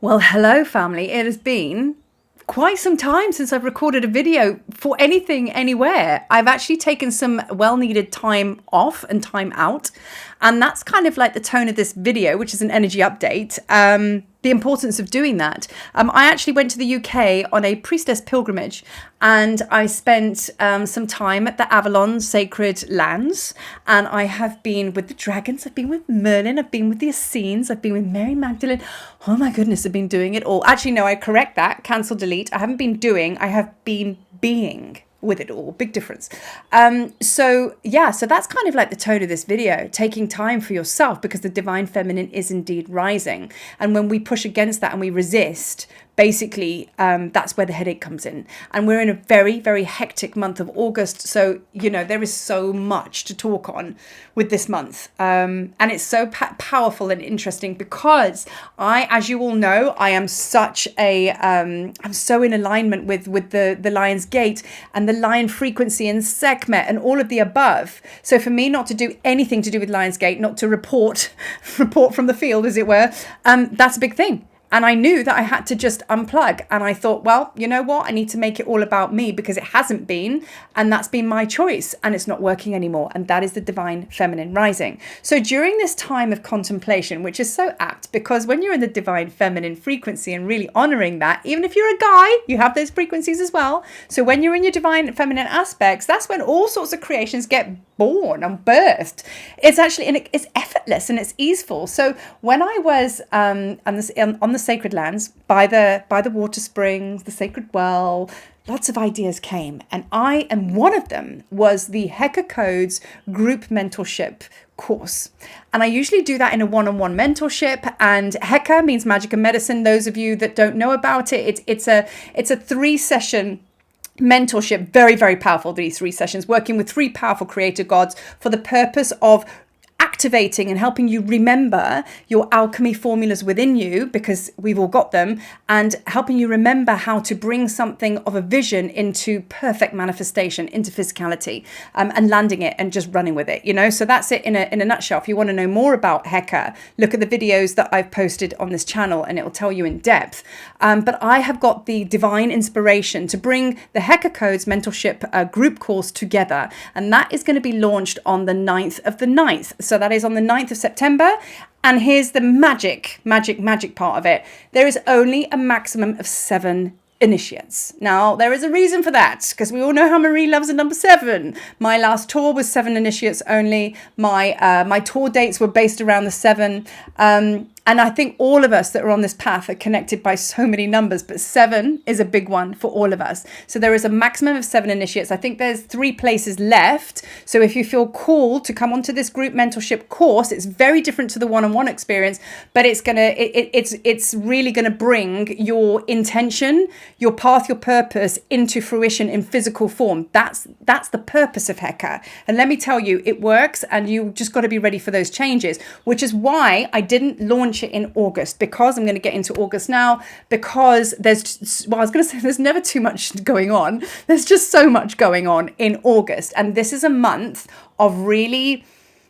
Well, hello, family. It has been quite some time since I've recorded a video for anything, anywhere. I've actually taken some well-needed time off and time out. And that's kind of like the tone of this video, which is an energy update. The importance of doing that. I actually went to the UK on a priestess pilgrimage, and I spent some time at the Avalon sacred lands, and I have been with the dragons, I've been with Merlin, I've been with the Essenes, I've been with Mary Magdalene. Oh my goodness, I've been doing it all. Actually, no, I correct that, cancel, delete. I haven't been doing, I have been being with it all. Big difference. So that's kind of like the tone of this video, taking time for yourself, because the divine feminine is indeed rising. And when we push against that and we resist, basically, that's where the headache comes in. And we're in a very, very hectic month of August. So, there is so much to talk on with this month. And it's so powerful and interesting because as you all know, I am such I'm so in alignment with the Lion's Gate and the Lion frequency and Sekhmet and all of the above. So for me not to do anything to do with Lion's Gate, not to report from the field, as it were, that's a big thing. And I knew that I had to just unplug. And I thought, well, you know what? I need to make it all about me, because it hasn't been. And that's been my choice. And it's not working anymore. And that is the divine feminine rising. So during this time of contemplation, which is so apt, because when you're in the divine feminine frequency and really honoring that, even if you're a guy, you have those frequencies as well. So when you're in your divine feminine aspects, that's when all sorts of creations get born and birthed. It's actually, and it's effortless and it's easeful. So when I was on the sacred lands, by the water springs, the sacred well, lots of ideas came, and one of them was the Heka Codes group mentorship course. And I usually do that in a one-on-one mentorship, and Heka means magic and medicine. Those of you that don't know about it, it's a 3-session mentorship, very, very powerful. These 3 sessions, working with 3 powerful creator gods for the purpose of activating and helping you remember your alchemy formulas within you, because we've all got them, and helping you remember how to bring something of a vision into perfect manifestation, into physicality, and landing it and just running with it, So that's it in a nutshell. If you want to know more about Heka, look at the videos that I've posted on this channel and it will tell you in depth. But I have got the divine inspiration to bring the Heka Codes mentorship group course together. And that is going to be launched on the 9th of the 9th. So that is on the 9th of September. And here's the magic part of it. There is only a maximum of 7 initiates. Now, there is a reason for that, because we all know how Marie loves a number 7. My last tour was 7 initiates only. My tour dates were based around the 7. And I think all of us that are on this path are connected by so many numbers, but 7 is a big one for all of us. So there is a maximum of 7 initiates. I think there's 3 places left. So if you feel called to come onto this group mentorship course, it's very different to the one-on-one experience, but it's really gonna bring your intention, your path, your purpose into fruition in physical form. That's the purpose of Heka. And let me tell you, it works, and you just got to be ready for those changes, which is why I didn't launch it in August, because I'm going to get into August now, because there's never too much going on. There's just so much going on in August. And this is a month of really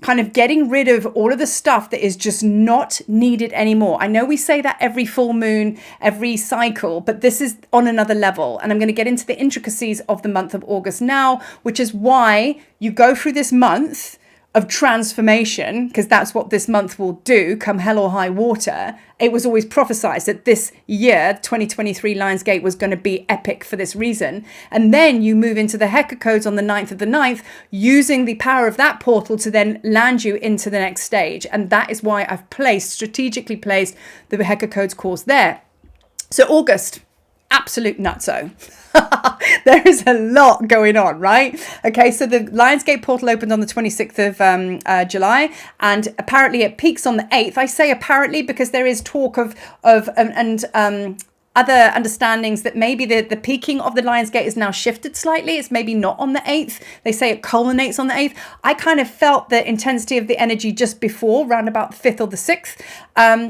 kind of getting rid of all of the stuff that is just not needed anymore. I know we say that every full moon, every cycle, but this is on another level. And I'm going to get into the intricacies of the month of August now, which is why you go through this month of transformation, because that's what this month will do, come hell or high water. It was always prophesied that this year, 2023 Lionsgate, was going to be epic for this reason. And then you move into the Heka Codes on the 9th of the 9th, using the power of that portal to then land you into the next stage. And that is why I've strategically placed the Heka Codes course there. So August, absolute nutso. There is a lot going on, right? Okay, so the Lionsgate portal opened on the 26th of July, and apparently it peaks on the 8th. I say apparently because there is talk of other understandings that maybe the peaking of the Lionsgate is now shifted slightly. It's maybe not on the 8th. They say it culminates on the 8th. I kind of felt the intensity of the energy just before, around about the 5th or the 6th.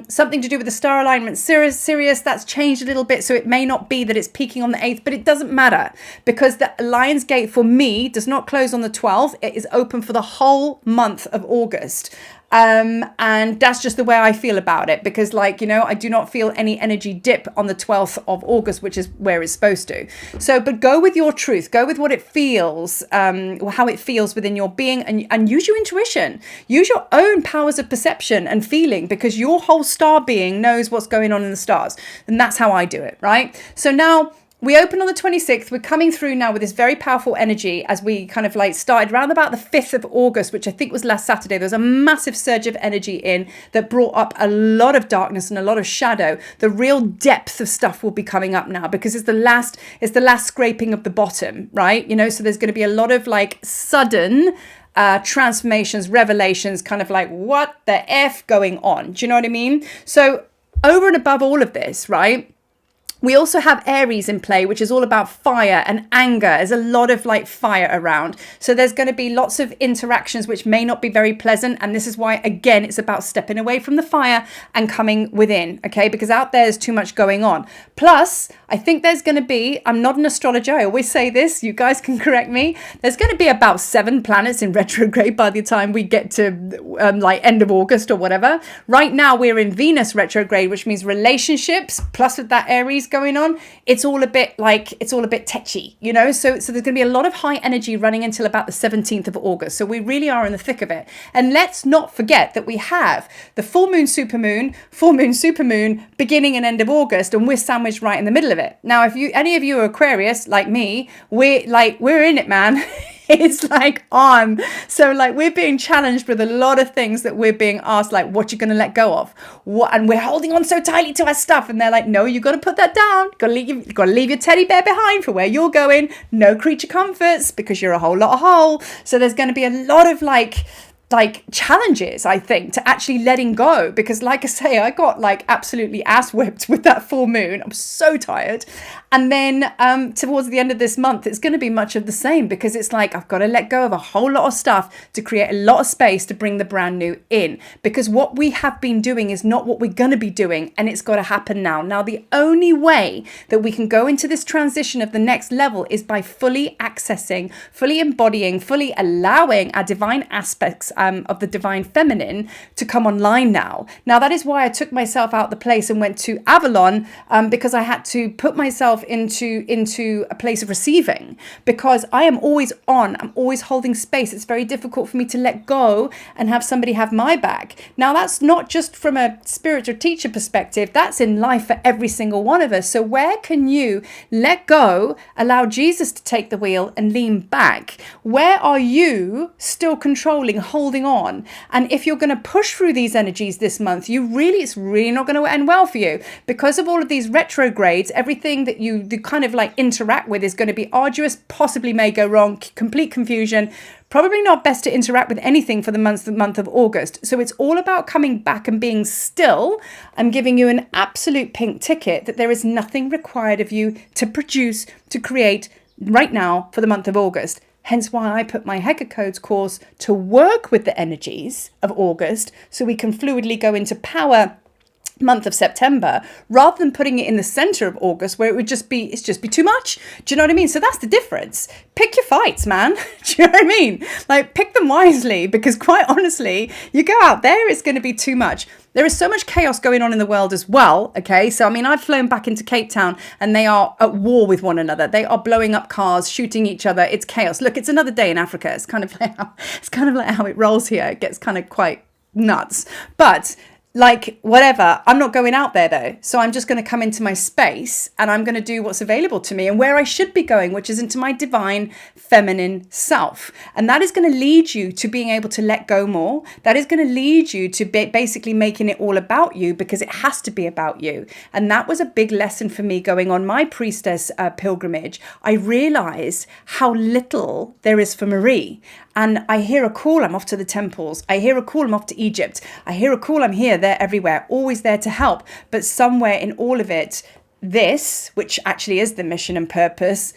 Something to do with the star alignment Sirius, that's changed a little bit. So it may not be that it's peaking on the 8th, but it doesn't matter, because the Lionsgate for me does not close on the 12th. It is open for the whole month of August. And that's just the way I feel about it, because like, you know, I do not feel any energy dip on the 12th of August, which is where it's supposed to. So, but go with your truth, go with what it feels, or how it feels within your being, and use your intuition, use your own powers of perception and feeling, because your whole star being knows what's going on in the stars. And that's how I do it, right? So now, we open on the 26th. We're coming through now with this very powerful energy as we kind of like started around about the 5th of August, which I think was last Saturday. There was a massive surge of energy in that brought up a lot of darkness and a lot of shadow. The real depth of stuff will be coming up now, because it's the last scraping of the bottom, right? You know, so there's going to be a lot of like sudden transformations, revelations, kind of like what the F going on? Do you know what I mean? So over and above all of this, right? We also have Aries in play, which is all about fire and anger. There's a lot of like fire around. So there's going to be lots of interactions which may not be very pleasant. And this is why, again, it's about stepping away from the fire and coming within, okay? Because out there is too much going on. Plus, I think there's going to be, I'm not an astrologer, I always say this, you guys can correct me. There's going to be about 7 planets in retrograde by the time we get to like end of August or whatever. Right now we're in Venus retrograde, which means relationships, plus with that Aries going on, it's all a bit tetchy, you know? So there's going to be a lot of high energy running until about the 17th of August. So we really are in the thick of it. And let's not forget that we have the full moon, supermoon, beginning and end of August, and we're sandwiched right in the middle of it. Now, if any of you are Aquarius like me, we're in it, man. It's like on. So like we're being challenged with a lot of things that we're being asked, like, what you're going to let go of? What? And we're holding on so tightly to our stuff. And they're like, no, you got to put that down. You got to leave your teddy bear behind for where you're going. No creature comforts, because you're a whole lot of whole. So there's going to be a lot of like challenges, I think, to actually letting go, because like I say, I got like absolutely ass whipped with that full moon. I'm so tired. And then towards the end of this month, it's going to be much of the same, because it's like I've got to let go of a whole lot of stuff to create a lot of space to bring the brand new in, because what we have been doing is not what we're going to be doing, and it's got to happen now. Now, the only way that we can go into this transition of the next level is by fully accessing, fully embodying, fully allowing our divine aspects of the divine feminine to come online now. Now, that is why I took myself out the place and went to Avalon, because I had to put myself into a place of receiving, because I am always on. I'm always holding space. It's very difficult for me to let go and have somebody have my back. Now, that's not just from a spiritual teacher perspective. That's in life for every single one of us. So where can you let go, allow Jesus to take the wheel and lean back? Where are you still controlling, holding on? And if you're going to push through these energies this month, it's really not going to end well for you, because of all of these retrogrades. Everything that you kind of like interact with is going to be arduous, possibly may go wrong, complete confusion. Probably not best to interact with anything for the month of August. So it's all about coming back and being still. I'm giving you an absolute pink ticket that there is nothing required of you to produce, to create right now for the month of August. Hence why I put my Heka Codes course to work with the energies of August, so we can fluidly go into power month of September, rather than putting it in the center of August, where it's just be too much. Do you know what I mean? So that's the difference. Pick your fights, man. Do you know what I mean? Like, pick them wisely, because quite honestly, you go out there, it's going to be too much. There is so much chaos going on in the world as well. Okay. So, I mean, I've flown back into Cape Town and they are at war with one another. They are blowing up cars, shooting each other. It's chaos. Look, it's another day in Africa. It's kind of like how it rolls here. It gets kind of quite nuts, but like, whatever, I'm not going out there though. So I'm just going to come into my space and I'm going to do what's available to me and where I should be going, which is into my divine feminine self. And that is going to lead you to being able to let go more. That is going to lead you to basically making it all about you, because it has to be about you. And that was a big lesson for me going on my priestess pilgrimage. I realized how little there is for Marie. And I hear a call, I'm off to the temples. I hear a call, I'm off to Egypt. I hear a call, I'm here, there, everywhere, always there to help. But somewhere in all of it, this, which actually is the mission and purpose,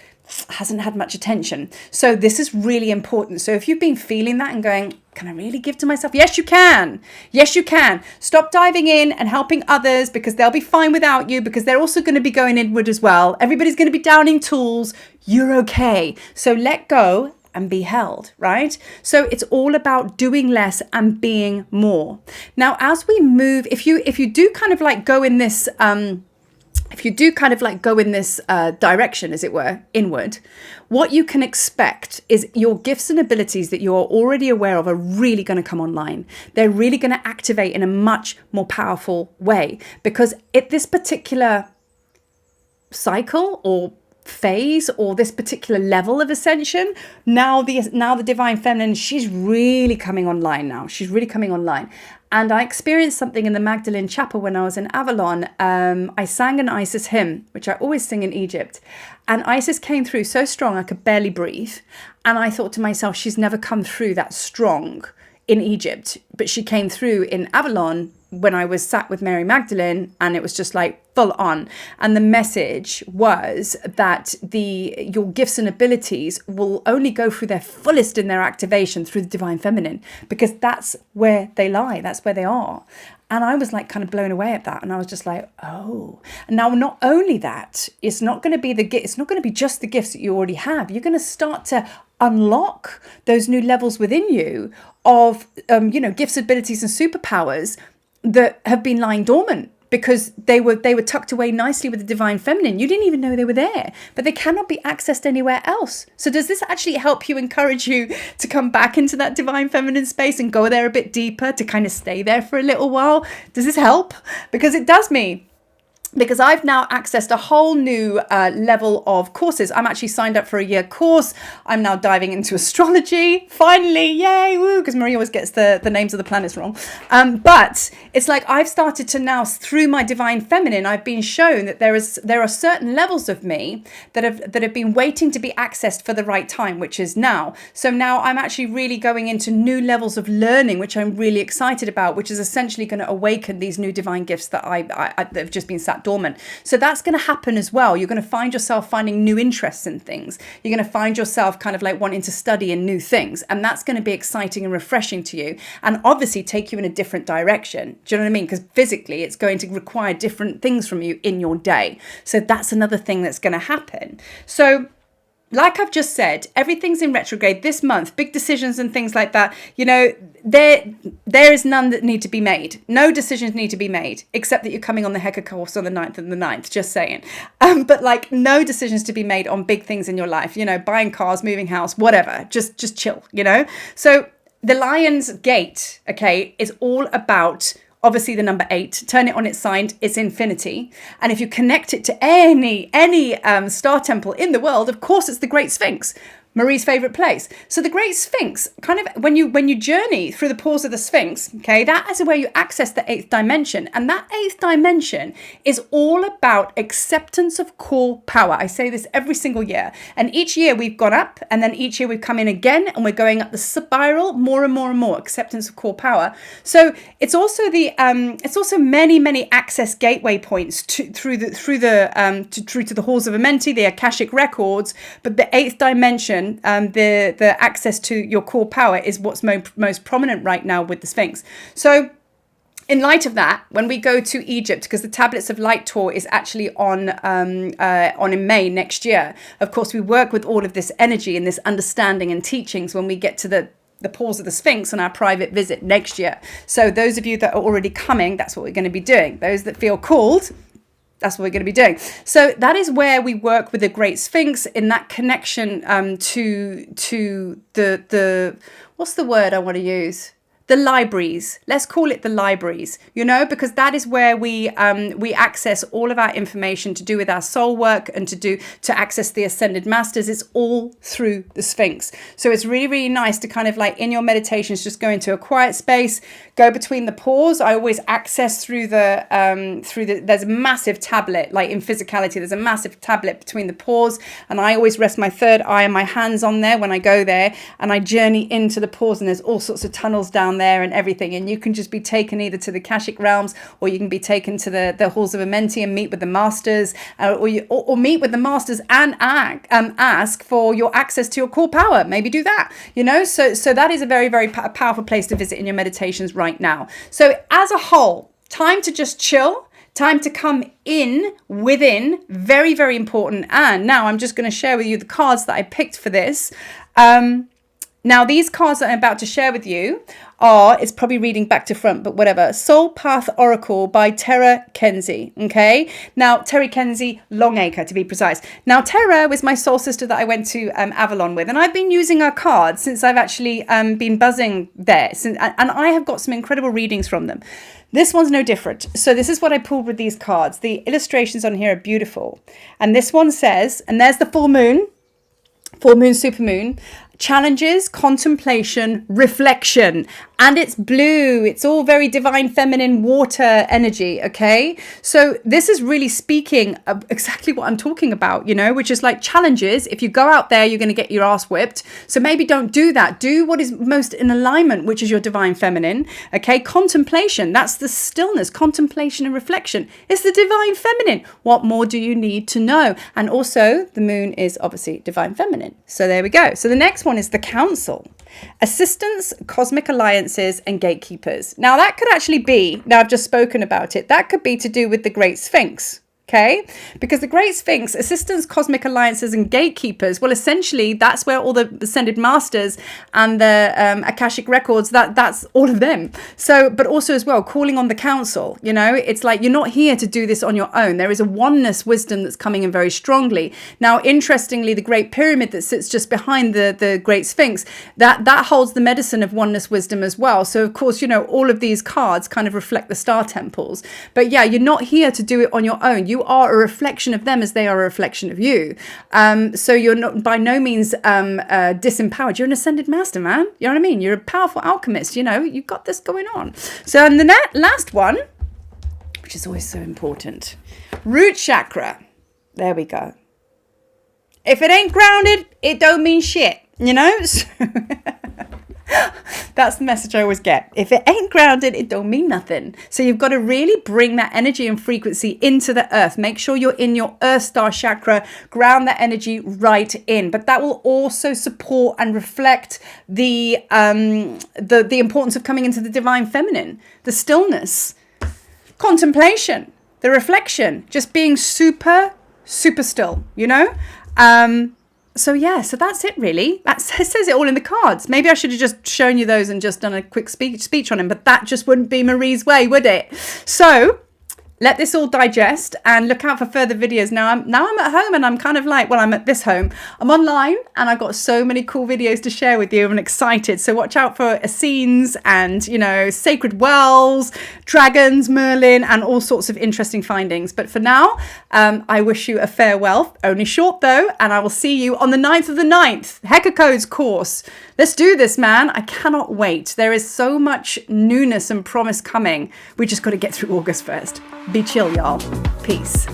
hasn't had much attention. So this is really important. So if you've been feeling that and going, can I really give to myself? Yes, you can. Yes, you can. Stop diving in and helping others, because they'll be fine without you, because they're also going to be going inward as well. Everybody's going to be downing tools. You're okay. So let go and be held, right? So it's all about doing less and being more. Now, as we move, if you do kind of like go in this direction, as it were, inward, what you can expect is your gifts and abilities that you're already aware of are really going to come online. They're really going to activate in a much more powerful way, because at this particular cycle or phase or this particular level of ascension, now the divine feminine, she's really coming online now. She's really coming online. And I experienced something in the Magdalene Chapel when I was in Avalon. I sang an Isis hymn, which I always sing in Egypt. And Isis came through so strong I could barely breathe. And I thought to myself, she's never come through that strong in Egypt. But she came through in Avalon when I was sat with Mary Magdalene, and it was just like full on. And the message was that your gifts and abilities will only go through their fullest in their activation through the divine feminine, because that's where they lie, that's where they are. And I was like kind of blown away at that. And I was just like, oh. And now, not only that, it's not going to be just the gifts that you already have. You're going to start to unlock those new levels within you of, gifts, abilities and superpowers that have been lying dormant because they were tucked away nicely with the divine feminine. You didn't even know they were there, but they cannot be accessed anywhere else. So does this actually help you, encourage you to come back into that divine feminine space and go there a bit deeper, to kind of stay there for a little while? Does this help? Because it does me. Because I've now accessed a whole new level of courses. I'm actually signed up for a year course. I'm now diving into astrology. Finally, yay, woo, because Marie always gets the names of the planets wrong. But it's like I've started to now, through my divine feminine, I've been shown that there are certain levels of me that have been waiting to be accessed for the right time, which is now. So now I'm actually really going into new levels of learning, which I'm really excited about, which is essentially going to awaken these new divine gifts that that have just been sat dormant. So that's going to happen as well. You're going to find yourself finding new interests in things. You're going to find yourself kind of like wanting to study in new things. And that's going to be exciting and refreshing to you, and obviously take you in a different direction. Do you know what I mean? Because physically it's going to require different things from you in your day. So that's another thing that's going to happen. So like I've just said, everything's in retrograde this month, big decisions and things like that. There is none that need to be made. No decisions need to be made, except that you're coming on the Heka course on the 9th and the 9th, just saying. But like no decisions to be made on big things in your life, buying cars, moving house, whatever, just chill, So the Lion's Gate, okay, is all about obviously the number 8. Turn it on its side, it's infinity. And if you connect it to any star temple in the world, of course it's the Great Sphinx, Marie's favorite place. So the Great Sphinx, kind of when you journey through the pores of the Sphinx, okay, that is where you access the 8th dimension. And that 8th dimension is all about acceptance of core power. I say this every single year. And each year we've gone up, and then each year we've come in again, and we're going up the spiral more and more and more, acceptance of core power. So it's also many access gateway points through to the halls of Amenti, the Akashic records, but the 8th dimension, the access to your core power is what's most prominent right now with the Sphinx. So in light of that, when we go to Egypt, because the Tablets of Light tour is actually on in May next year, of course, we work with all of this energy and this understanding and teachings when we get to the pores of the Sphinx on our private visit next year. So those of you that are already coming, that's what we're going to be doing. Those that feel called, that's what we're going to be doing. So that is where we work with the Great Sphinx in that connection to the what's the word I want to use? The libraries. Let's call it the libraries, because that is where we access all of our information to do with our soul work and to access the ascended masters. It's all through the Sphinx. So it's really, really nice to kind of like in your meditations, just go into a quiet space, go between the pores. I always access through there's a massive tablet, like in physicality, there's a massive tablet between the pores. And I always rest my third eye and my hands on there when I go there, and I journey into the pores, and there's all sorts of tunnels down there and everything, and you can just be taken either to the Akashic realms, or you can be taken to the halls of Amenti and meet with the masters, or meet with the masters and ask for your access to your core power. Maybe do that, so that is a very, very powerful place to visit in your meditations right now. So as a whole, time to just chill, time to come within, very, very important. And now I'm just going to share with you the cards that I picked for this. Now, these cards that I'm about to share with you are, it's probably reading back to front, but whatever. Soul Path Oracle by Terra Kenzie. Okay. Now, Terra Kenzie Longacre, to be precise. Now, Terra was my soul sister that I went to Avalon with, and I've been using her cards since I've actually been buzzing there. And I have got some incredible readings from them. This one's no different. So this is what I pulled with these cards. The illustrations on here are beautiful. And this one says, and there's the full moon, supermoon. Challenges, contemplation, reflection, and it's blue. It's all very divine feminine water energy. Okay, so this is really speaking of exactly what I'm talking about, you know, which is like challenges. If you go out there, you're going to get your ass whipped, so maybe don't do that. Do what is most in alignment, which is your divine feminine. Okay, contemplation, that's the stillness. Contemplation and reflection, it's the divine feminine. What more do you need to know? And also the moon is obviously divine feminine. So there we go. So the next one is the council. Assistants, cosmic alliances, and gatekeepers. Now that could actually be, now I've just spoken about it, that could be to do with the Great Sphinx. Okay, because the Great Sphinx, assistants, cosmic alliances, and gatekeepers, well, essentially that's where all the ascended masters and the Akashic records, that's all of them. So, but also as well, calling on the council, you know, it's like you're not here to do this on your own. There is a oneness wisdom that's coming in very strongly. Now, interestingly, the Great Pyramid that sits just behind the Great Sphinx, that holds the medicine of oneness wisdom as well. So, of course, you know, all of these cards kind of reflect the star temples. But yeah, you're not here to do it on your own. You are a reflection of them as they are a reflection of you. So you're not by no means disempowered. You're an ascended master, man. You know what I mean? You're a powerful alchemist. You know, you've got this going on. So and the last one, which is always so important, root chakra. There we go. If it ain't grounded, it don't mean shit. You know. So that's the message I always get. If it ain't grounded, it don't mean nothing. So you've got to really bring that energy and frequency into the earth. Make sure you're in your earth star chakra, ground that energy right in. But that will also support and reflect the importance of coming into the divine feminine, the stillness, contemplation, the reflection, just being super, super still, you know? So yeah, so that's it really. That says it all in the cards. Maybe I should have just shown you those and just done a quick speech on him, but that just wouldn't be Marie's way, would it? So let this all digest and look out for further videos. Now I'm at home and I'm kind of like, well, I'm at this home. I'm online and I've got so many cool videos to share with you. I'm excited. So watch out for Essenes and, you know, sacred wells, dragons, Merlin, and all sorts of interesting findings. But for now, I wish you a farewell. Only short though. And I will see you on the 9th of the 9th, Heka Codes course. Let's do this, man. I cannot wait. There is so much newness and promise coming. We just got to get through August first. Be chill, y'all. Peace.